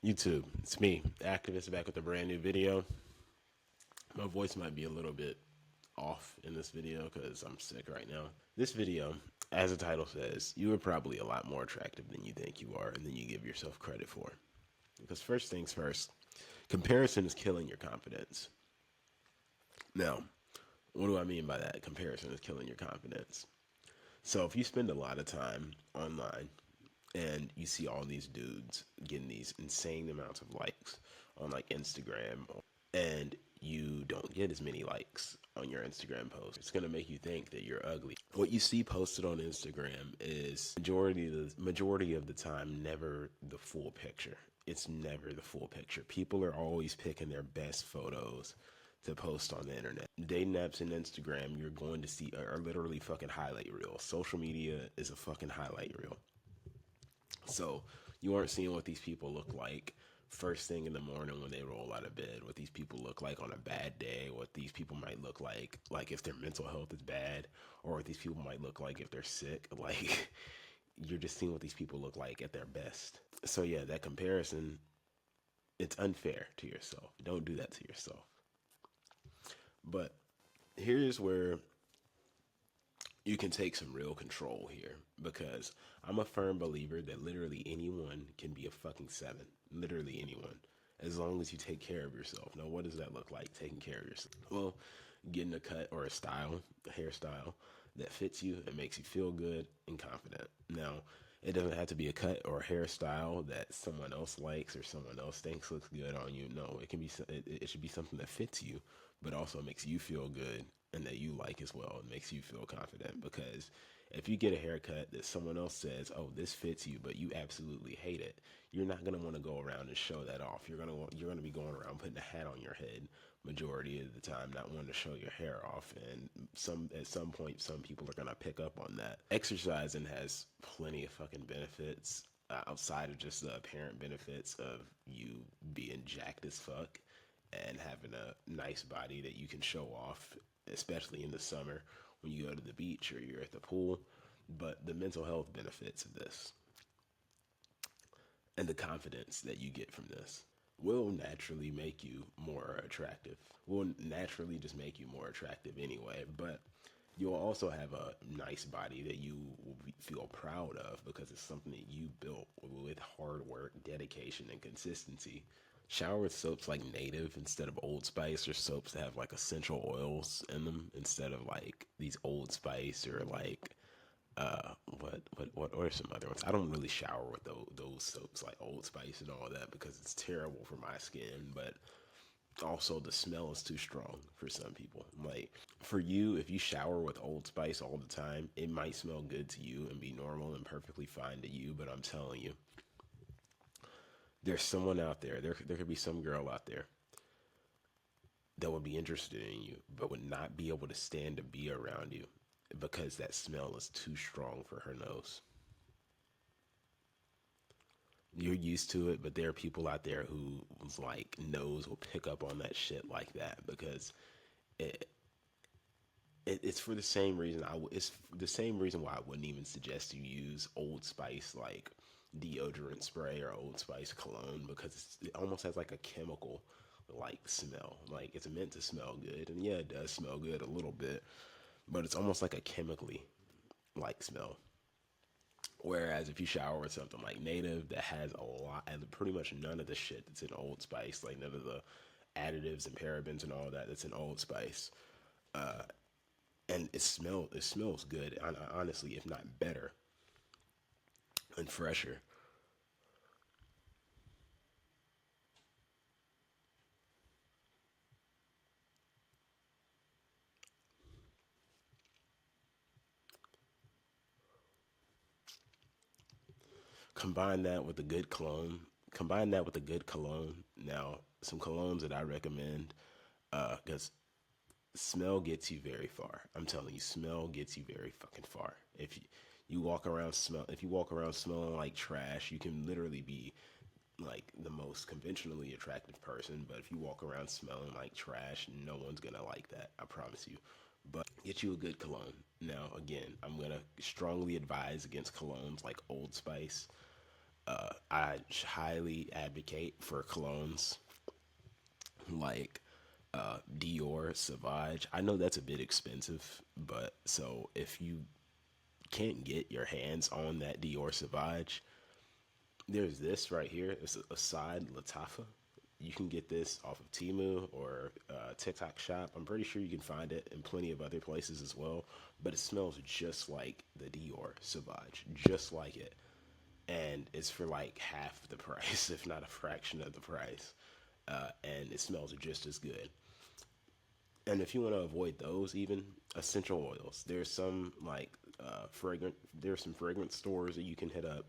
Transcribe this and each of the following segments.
YouTube, it's me, Activist, back with a brand new video. My voice might be a little bit off in this video because I'm sick right now. This video, as the title says, you are probably a lot more attractive than you think you are and than you give yourself credit for. Because first things first, comparison is killing your confidence. Now, what do I mean by that? Comparison is killing your confidence. So if you spend a lot of time online and you see all these dudes getting these insane amounts of likes on like Instagram, and you don't get as many likes on your Instagram post, it's gonna make you think that you're ugly. What you see posted on Instagram is majority of the time never the full picture. It's never the full picture. People are always picking their best photos to post on the internet. Dating apps and Instagram, you're going to see are literally fucking highlight reels. Social media is a fucking highlight reel. So you aren't seeing what these people look like first thing in the morning when they roll out of bed, what these people look like on a bad day, what these people might look like if their mental health is bad, or what these people might look like if they're sick. Like, you're just seeing what these people look like at their best. So yeah, that comparison, it's unfair to yourself. Don't do that to yourself. But here's where you can take some real control here, because I'm a firm believer that literally anyone can be a fucking seven. Literally anyone. As long as you take care of yourself. Now, what does that look like, taking care of yourself? Well, getting a cut or a style, a hairstyle that fits you and makes you feel good and confident. Now, it doesn't have to be a cut or a hairstyle that someone else likes or someone else thinks looks good on you. No, it can be. It should be something that fits you, but also makes you feel good and that you like as well. It makes you feel confident, because if you get a haircut that someone else says, "Oh, this fits you," but you absolutely hate it, you're not gonna want to go around and show that off. You're gonna be going around putting a hat on your head majority of the time, not wanting to show your hair off. And at some point, some people are gonna pick up on that. Exercising has plenty of fucking benefits outside of just the apparent benefits of you being jacked as fuck and having a nice body that you can show off, especially in the summer when you go to the beach or you're at the pool. But the mental health benefits of this and the confidence that you get from this will naturally make you more attractive. Will naturally just make you more attractive anyway, but you'll also have a nice body that you will feel proud of because it's something that you built with hard work, dedication, and consistency. Shower with soaps like Native instead of Old Spice, or soaps that have like essential oils in them instead of like these Old Spice or like what are some other ones? I don't really shower with those soaps like Old Spice and all that because it's terrible for my skin, but also the smell is too strong for some people. Like, for you, if you shower with Old Spice all the time, it might smell good to you and be normal and perfectly fine to you, but I'm telling you, there's someone out there, there could be some girl out there that would be interested in you but would not be able to stand to be around you because that smell is too strong for her nose. You're used to it, but there are people out there whose like nose will pick up on that shit like that because it, it's for the same reason it's the same reason why I wouldn't even suggest you use Old Spice like deodorant spray or Old Spice cologne, because it almost has like a chemical like smell. Like, it's meant to smell good, and yeah, it does smell good a little bit, but it's almost like a chemically like smell. Whereas if you shower with something like Native that has a lot, and pretty much none of the shit that's in Old Spice, like none of the additives and parabens and all that that's in Old Spice, and it smells good, honestly, if not better and fresher. Combine that with a good cologne. Combine that with a good cologne. Now, some colognes that I recommend, because smell gets you very far. I'm telling you, smell gets you very fucking far. If you walk around smelling like trash, you can literally be like the most conventionally attractive person, but if you walk around smelling like trash, no one's gonna like that, I promise you. But get you a good cologne. Now, again, I'm gonna strongly advise against colognes like Old Spice, I highly advocate for colognes like Dior Sauvage. I know that's a bit expensive, but so if you can't get your hands on that Dior Sauvage, there's this right here. It's a side Latafa. You can get this off of Temu or TikTok Shop. I'm pretty sure you can find it in plenty of other places as well. But it smells just like the Dior Sauvage, just like it, and it's for like half the price, if not a fraction of the price. And it smells just as good. And if you want to avoid those, even essential oils, there's some like fragrant. There's some fragrance stores that you can hit up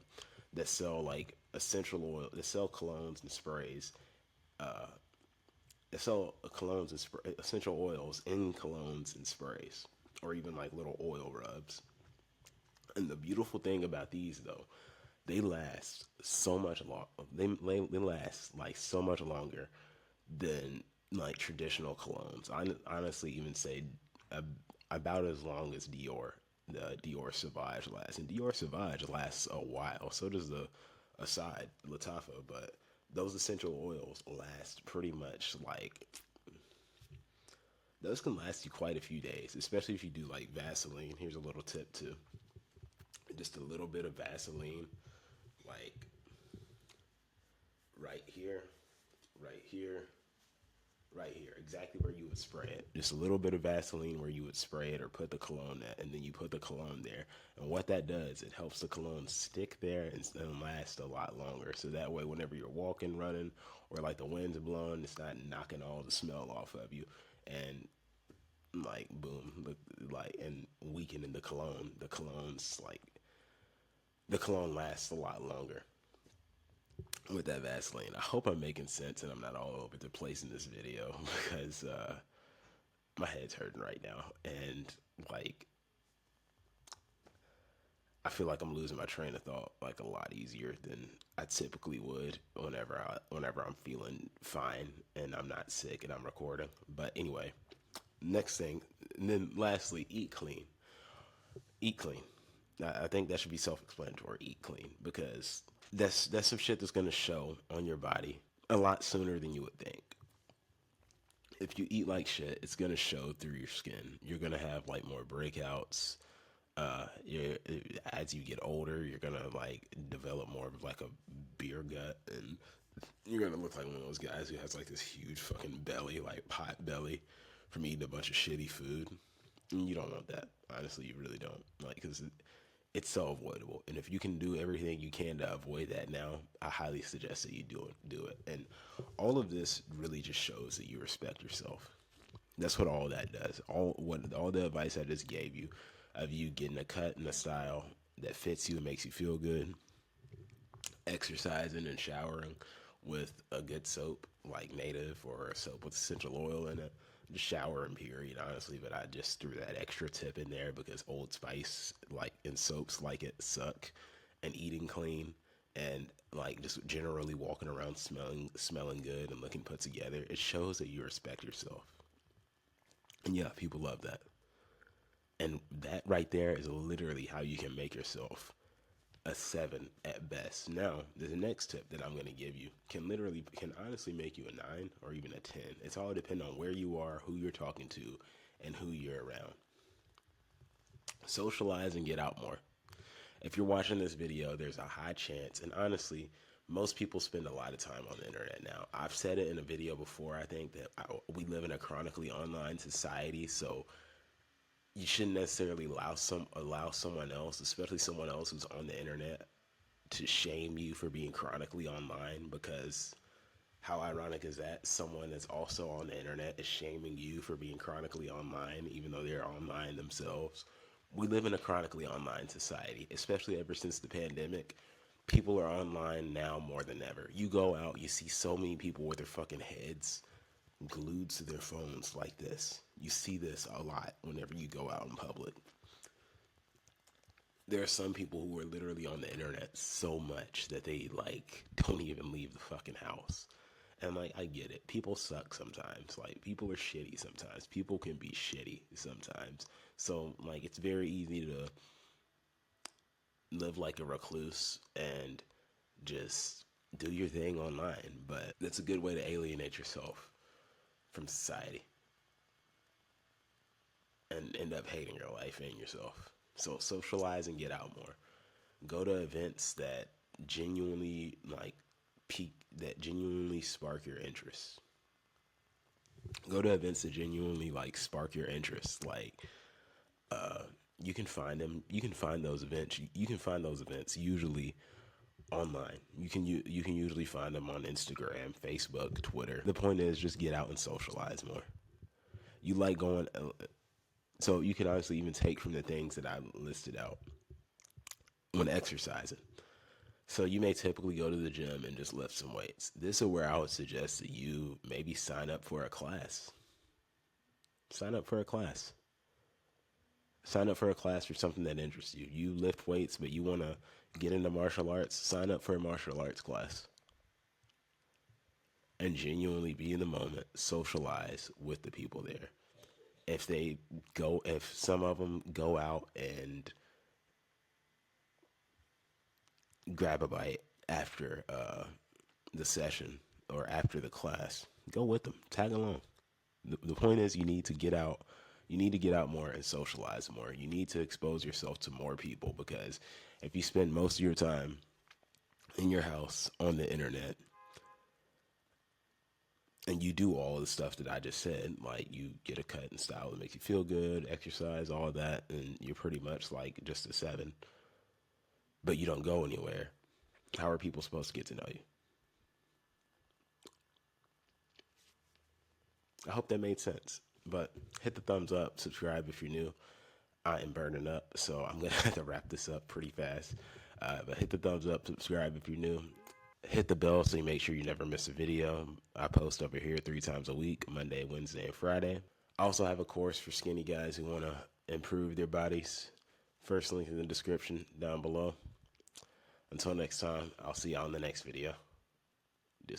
that sell like essential oil, that sell colognes and sprays, that sell colognes and essential oils in colognes and sprays, or even like little oil rubs. And the beautiful thing about these, though, they last so much long. They last like so much longer than like traditional colognes. I honestly even say uh, about as long as the Dior Sauvage lasts. And Dior Sauvage lasts a while. So does the Aside Latafa, but those essential oils last pretty much like those can last you quite a few days, especially if you do like Vaseline. Here's a little tip too. Just a little bit of Vaseline, like right here, right here, right here, exactly where you would spray it. Just a little bit of Vaseline where you would spray it or put the cologne at, and then you put the cologne there. And what that does, it helps the cologne stick there and last a lot longer. So that way, whenever you're walking, running, or like the wind's blowing, it's not knocking all the smell off of you. And like boom, like and weakening the cologne. The cologne lasts a lot longer with that Vaseline. I hope I'm making sense and I'm not all over the place in this video because my head's hurting right now, and like I feel like I'm losing my train of thought like a lot easier than I typically would whenever I'm feeling fine and I'm not sick and I'm recording. But anyway, next thing, and then lastly, eat clean. Eat clean. I think that should be self-explanatory. Eat clean because that's some shit that's gonna show on your body a lot sooner than you would think. If you eat like shit, it's gonna show through your skin. You're gonna have like more breakouts. You're, as you get older, you're gonna like develop more of like a beer gut, and you're gonna look like one of those guys who has like this huge fucking belly, like pot belly, from eating a bunch of shitty food. And you don't want that. Honestly, you really don't. Like, because it's so avoidable. And if you can do everything you can to avoid that now, I highly suggest that you do it. Do it. And all of this really just shows that you respect yourself. That's what all that does. All the advice I just gave you, of you getting a cut and a style that fits you and makes you feel good, exercising and showering with a good soap like Native or a soap with essential oil in it. Just showering, period, honestly. But I just threw that extra tip in there because Old Spice, like in soaps like it, suck. And eating clean and like just generally walking around smelling good and looking put together, it shows that you respect yourself. And yeah, people love that. And that right there is literally how you can make yourself a 7 at best. Now, the next tip that I'm going to give you can honestly make you a 9 or even a 10. It's all depending on where you are, who you're talking to, and who you're around. Socialize and get out more. If you're watching this video, there's a high chance, and honestly, most people spend a lot of time on the internet now. I've said it in a video before. I think that we live in a chronically online society, so you shouldn't necessarily allow someone else, especially someone else who's on the internet, to shame you for being chronically online, because how ironic is that? Someone that's also on the internet is shaming you for being chronically online, even though they're online themselves. We live in a chronically online society, especially ever since the pandemic. People are online now more than ever. You go out, you see so many people with their fucking heads glued to their phones like this. You see this a lot whenever you go out in public. There are some people who are literally on the internet so much that they like don't even leave the fucking house. And like I get it. People suck sometimes. Like people are shitty sometimes. People can be shitty sometimes. So like it's very easy to live like a recluse and just do your thing online. But that's a good way to alienate yourself from society and end up hating your life and yourself. So socialize and get out more. Go to events that genuinely that genuinely spark your interest. Go to events that genuinely spark your interest. You can find them. You can find those events. You can find those events usually online. You can usually find them on Instagram, Facebook, Twitter. The point is just get out and socialize more. You like going, so you can honestly even take from the things that I listed out when exercising. So you may typically go to the gym and just lift some weights. This is where I would suggest that you maybe sign up for a class. Sign up for a class. Sign up for a class for something that interests you. You lift weights, but you want to get into martial arts. Sign up for a martial arts class and genuinely be in the moment. Socialize with the people there. If some of them go out and grab a bite after the session or after the class, go with them. Tag along. The point is, you need to get out. You need to get out more and socialize more. You need to expose yourself to more people, because if you spend most of your time in your house on the internet and you do all the stuff that I just said, like you get a cut and style that makes you feel good, exercise, all that, and you're pretty much like just a 7, but you don't go anywhere, how are people supposed to get to know you? I hope that made sense. But hit the thumbs up, subscribe if you're new. I am burning up, so I'm going to have to wrap this up pretty fast. But hit the thumbs up, subscribe if you're new. Hit the bell so you make sure you never miss a video. I post over here 3 times a week, Monday, Wednesday, and Friday. I also have a course for skinny guys who want to improve their bodies. First link in the description down below. Until next time, I'll see y'all in the next video.